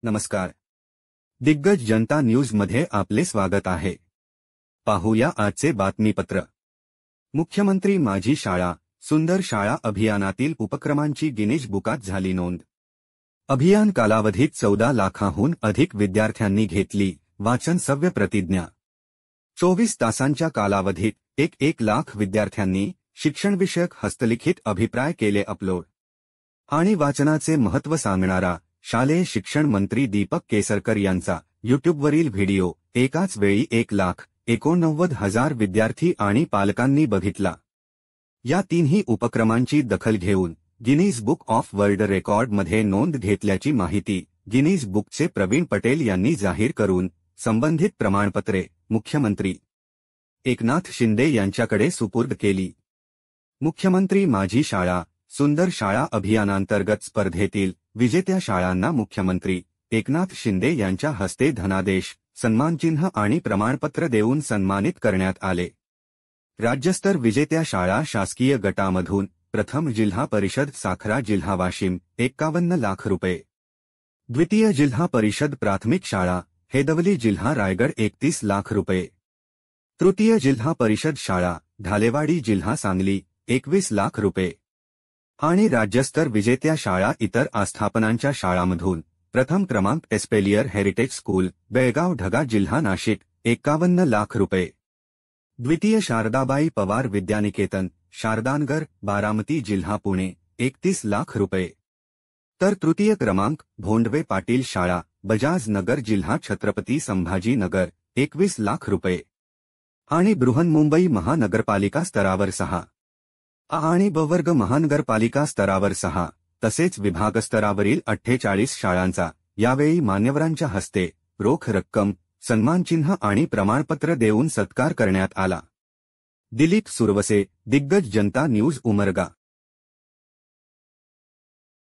नमस्कार. दिग्गज जनता न्यूज मध्ये आपले स्वागत आहे. पाहूया आजचे बातमीपत्र. मुख्यमंत्री माझी शाळा सुंदर शाळा अभियानातील उपक्रमांची गिनीज बुकात झाली नोंद. अभियान कालावधीत 14 लाखांहून अधिक विद्यार्थ्यांनी घेतली वाचन सव्य प्रतिज्ञा. 24 तासांच्या कालावधीत 1 लाख विद्यार्थ्यांनी शिक्षणविषयक हस्तलिखित अभिप्राय केले अपलोड. आणि वाचनाचे महत्त्व सांगणारा शालेय शिक्षण मंत्री दीपक केसरकर यांचा यूट्यूबवरील व्हिडिओ एकाच वेळी 1,89,000 विद्यार्थी आणि पालकांनी बघितला. या तिन्ही उपक्रमांची दखल घेऊन गिनीज बुक ऑफ वर्ल्ड रेकॉर्डमध्ये नोंद घेतल्याची माहिती गिनीज बुकचे प्रवीण पटेल यांनी जाहीर करून संबंधित प्रमाणपत्रे मुख्यमंत्री एकनाथ शिंदे यांच्याकडे सुपूर्द केली. मुख्यमंत्री माझी शाळा सुंदर शाळा अभियानांतर्गत स्पर्धेतील विजेत्या शाळांना मुख्यमंत्री एकनाथ शिंदे यांच्या हस्ते धनादेश, सन्मानचिन्ह आणि प्रमाणपत्र देऊन सन्मानित करण्यात आले. राज्यस्तर विजेत्या शाळा शासकीय गटामधून प्रथम जिल्हा परिषद साखरा जिल्हा वाशिम 51 लाख रुपये, द्वितीय जिल्हा परिषद प्राथमिक शाळा हेदवली जिल्हा रायगड 31 लाख रुपये, तृतीय जिल्हा परिषद शाळा ढालेवाडी जिल्हा सांगली 21 लाख रुपये आणि राज्यस्तर विजेत्या शाळा इतर आस्थापनांच्या शाळांमधून प्रथम क्रमांक एस्पेलियर हेरिटेज स्कूल बेळगाव ढगा जिल्हा नाशिक 51 लाख रुपये, द्वितीय शारदाबाई पवार विद्यानिकेतन शारदानगर बारामती जिल्हा पुणे 31 लाख रुपये, तर तृतीय क्रमांक भोंडवे पाटील शाळा बजाज नगर जिल्हा छत्रपती संभाजी नगर 21 लाख रुपये आणि बृहन्मुंबई महानगरपालिका स्तरावर 6 आणि ब वर्ग महानगरपालिका स्तरावर 6 तसेच विभागस्तरावरील 48 शाळांचा यावेळी मान्यवरांच्या हस्ते रोख रक्कम, सन्मानचिन्ह आणि प्रमाणपत्र देऊन सत्कार करण्यात आला. दिलीप सुरवसे, दिग्गज जनता न्यूज उमरगा.